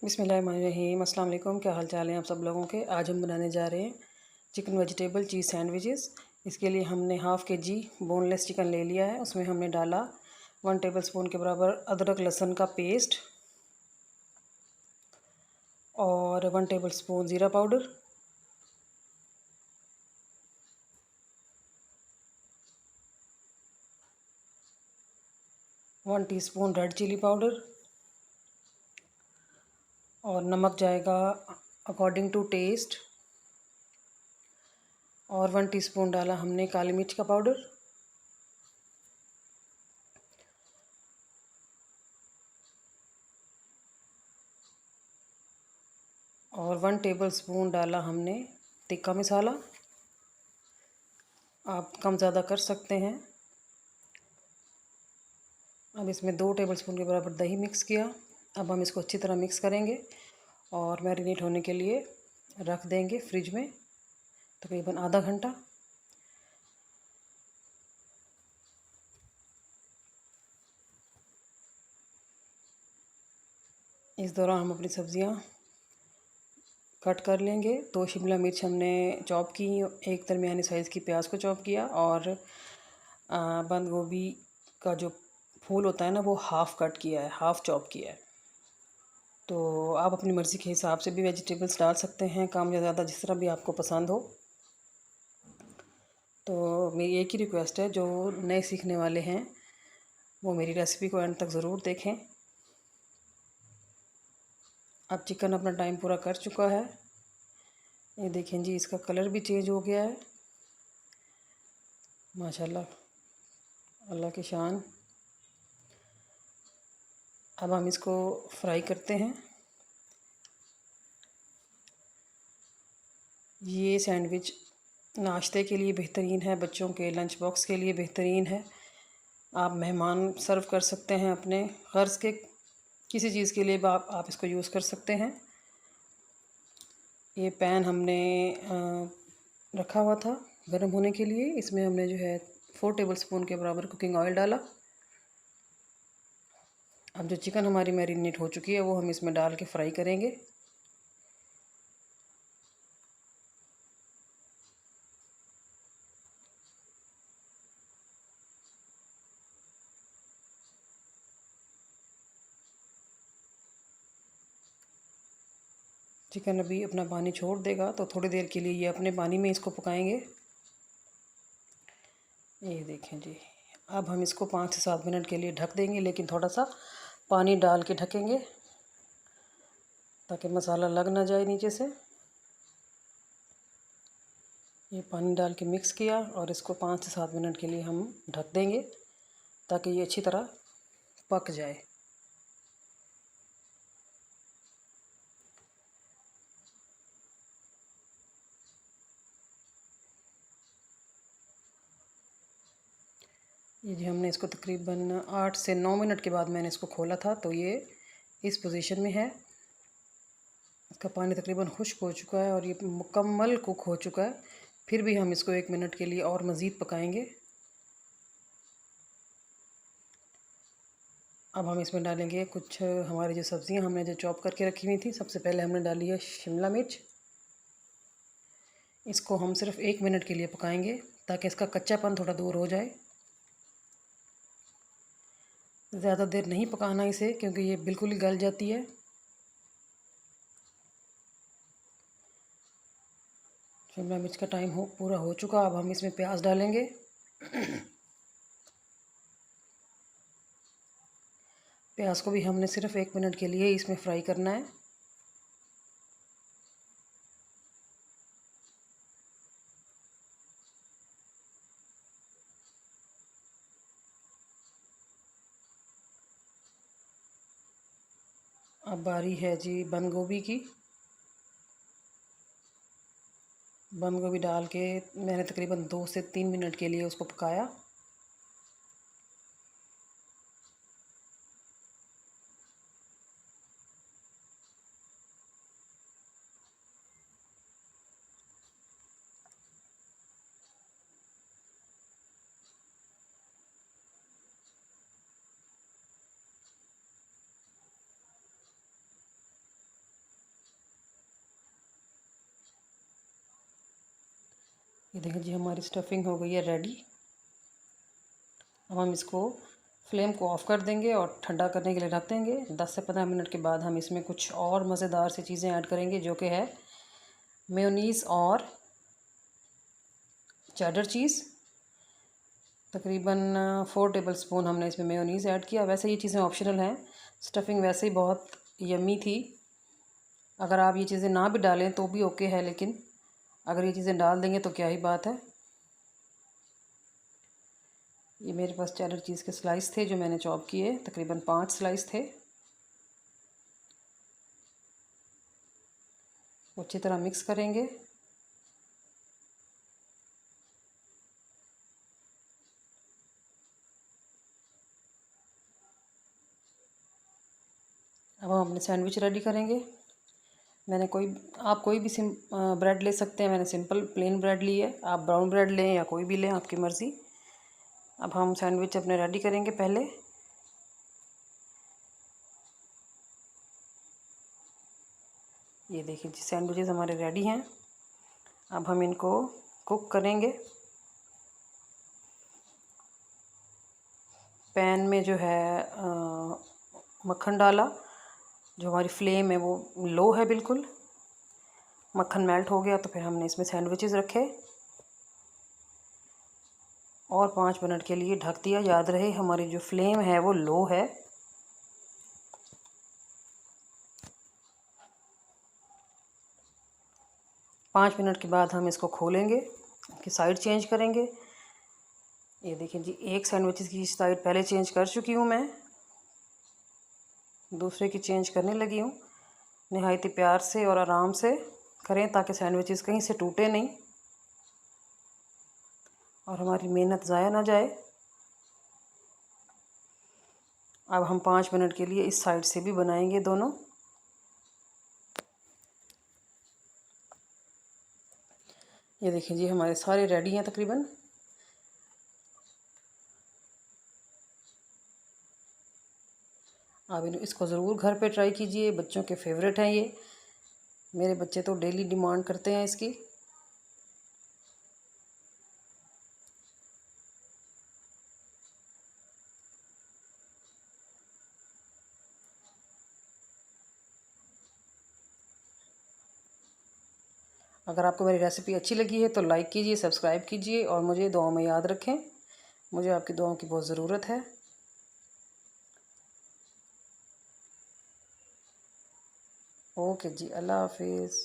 बिस्मिल्लाहिर्रहमानिर्रहीम। अस्सलाम वालेकुम। क्या हाल चाल है आप सब लोगों के। आज हम बनाने जा रहे हैं चिकन वेजिटेबल चीज़ सैंडविचेस। इसके लिए हमने हाफ़ के जी बोनलेस चिकन ले लिया है। उसमें हमने डाला 1 टेबलस्पून के बराबर अदरक लहसुन का पेस्ट और 1 टेबलस्पून ज़ीरा powder, one teaspoon red chilli powder और नमक जाएगा अकॉर्डिंग टू टेस्ट, और 1 टीस्पून डाला हमने काली मिर्च का पाउडर और 1 टेबलस्पून डाला हमने तिक्का मसाला। आप कम ज़्यादा कर सकते हैं। अब इसमें 2 टेबलस्पून के बराबर दही मिक्स किया। अब हम इसको अच्छी तरह मिक्स करेंगे और मैरिनेट होने के लिए रख देंगे फ्रिज में तकरीबन आधा घंटा। इस दौरान हम अपनी सब्ज़ियां कट कर लेंगे। 2 शिमला मिर्च हमने चॉप की, एक दरमियानी साइज़ की प्याज को चॉप किया और बंद गोभी का जो फूल होता है ना वो हाफ़ कट किया है, हाफ़ चॉप किया है। तो आप अपनी मर्ज़ी के हिसाब से भी वेजिटेबल्स डाल सकते हैं, कम या ज़्यादा जिस तरह भी आपको पसंद हो। तो मेरी एक ही रिक्वेस्ट है, जो नए सीखने वाले हैं वो मेरी रेसिपी को एंड तक ज़रूर देखें। अब चिकन अपना टाइम पूरा कर चुका है। ये देखें जी, इसका कलर भी चेंज हो गया है माशाल्लाह, अल्लाह की शान। अब हम इसको फ्राई करते हैं। ये सैंडविच नाश्ते के लिए बेहतरीन है, बच्चों के लंच बॉक्स के लिए बेहतरीन है। आप मेहमान सर्व कर सकते हैं अपने गर्ज़ के किसी चीज़ के लिए, आप इसको यूज़ कर सकते हैं। ये पैन हमने रखा हुआ था गर्म होने के लिए। इसमें हमने जो है 4 टेबलस्पून के बराबर कुकिंग ऑयल डाला। अब जो चिकन हमारी मैरिनेट हो चुकी है वो हम इसमें डाल के फ्राई करेंगे। चिकन अभी अपना पानी छोड़ देगा तो थोड़ी देर के लिए ये अपने पानी में इसको पकाएंगे। ये देखें जी, अब हम इसको 5 से 7 मिनट के लिए ढक देंगे, लेकिन थोड़ा सा पानी डाल के ढकेंगे ताकि मसाला लग ना जाए नीचे से। ये पानी डाल के मिक्स किया और इसको 5 से 7 मिनट के लिए हम ढक देंगे ताकि ये अच्छी तरह पक जाए। ये जी, हमने इसको तकरीबन 8 से 9 मिनट के बाद मैंने इसको खोला था तो ये इस पोजीशन में है। इसका पानी तकरीबन खुश्क हो चुका है और ये मुकम्मल कुक हो चुका है। फिर भी हम इसको 1 मिनट के लिए और मज़ीद पकाएंगे। अब हम इसमें डालेंगे कुछ हमारी जो सब्ज़ियां हमने जो चॉप करके रखी हुई थी। सबसे पहले हमने डाली है शिमला मिर्च। इसको हम सिर्फ 1 मिनट के लिए पकाएंगे ताकि इसका कच्चापन थोड़ा दूर हो जाए। ज़्यादा देर नहीं पकाना इसे, क्योंकि ये बिल्कुल ही गल जाती है। शिमला मिर्च का टाइम पूरा हो चुका। अब हम इसमें प्याज डालेंगे। प्याज को भी हमने सिर्फ 1 मिनट के लिए इसमें फ्राई करना है। अब बारी है जी बंद गोभी की। बंद गोभी डाल के मैंने तकरीबन 2 से 3 मिनट के लिए उसको पकाया। ये देखिए जी, हमारी स्टफिंग हो गई है रेडी। अब हम इसको फ्लेम को ऑफ़ कर देंगे और ठंडा करने के लिए रख देंगे। 10 से 15 मिनट के बाद हम इसमें कुछ और मज़ेदार सी चीज़ें ऐड करेंगे, जो कि है मेयोनीज़ और चेडर चीज़। तकरीबन 4 टेबलस्पून हमने इसमें मेयोनीज़ ऐड किया। वैसे ये चीज़ें ऑप्शनल हैं, स्टफिंग वैसे ही बहुत यम्मी थी। अगर आप ये चीज़ें ना भी डालें तो भी ओके है, लेकिन अगर ये चीज़ें डाल देंगे तो क्या ही बात है। ये मेरे पास चेडर चीज़ के स्लाइस थे जो मैंने चॉप किए, तकरीबन 5 स्लाइस थे। अच्छी तरह मिक्स करेंगे। अब हम अपने सैंडविच रेडी करेंगे। आप कोई भी ब्रेड ले सकते हैं। मैंने सिंपल प्लेन ब्रेड ली है, आप ब्राउन ब्रेड लें या कोई भी लें, आपकी मर्ज़ी। अब हम सैंडविच अपने रेडी करेंगे पहले। ये देखिए जी, सैंडविचेस हमारे रेडी हैं। अब हम इनको कुक करेंगे। पैन में जो है मक्खन डाला। जो हमारी फ्लेम है वो लो है बिल्कुल। मक्खन मेल्ट हो गया तो फिर हमने इसमें सैंडविचेस रखे और 5 मिनट के लिए ढक दिया। याद रहे हमारी जो फ्लेम है वो लो है। पाँच मिनट के बाद हम इसको खोलेंगे, इसकी साइड चेंज करेंगे। ये देखिए जी, एक सैंडविचेस की साइड पहले चेंज कर चुकी हूँ मैं, दूसरे की चेंज करने लगी हूँ। नहायत ही प्यार से और आराम से करें ताकि सैंडविचेस कहीं से टूटे नहीं और हमारी मेहनत ज़ाया ना जाए। अब हम 5 मिनट के लिए इस साइड से भी बनाएंगे दोनों। ये देखिए जी, हमारे सारे रेडी हैं तकरीबन। आप इसको ज़रूर घर पे ट्राई कीजिए, बच्चों के फेवरेट हैं ये। मेरे बच्चे तो डेली डिमांड करते हैं इसकी। अगर आपको मेरी रेसिपी अच्छी लगी है तो लाइक कीजिए, सब्सक्राइब कीजिए और मुझे दुआओं में याद रखें। मुझे आपकी दुआओं की बहुत ज़रूरत है। ओके जी, अल्लाह हाफिज़।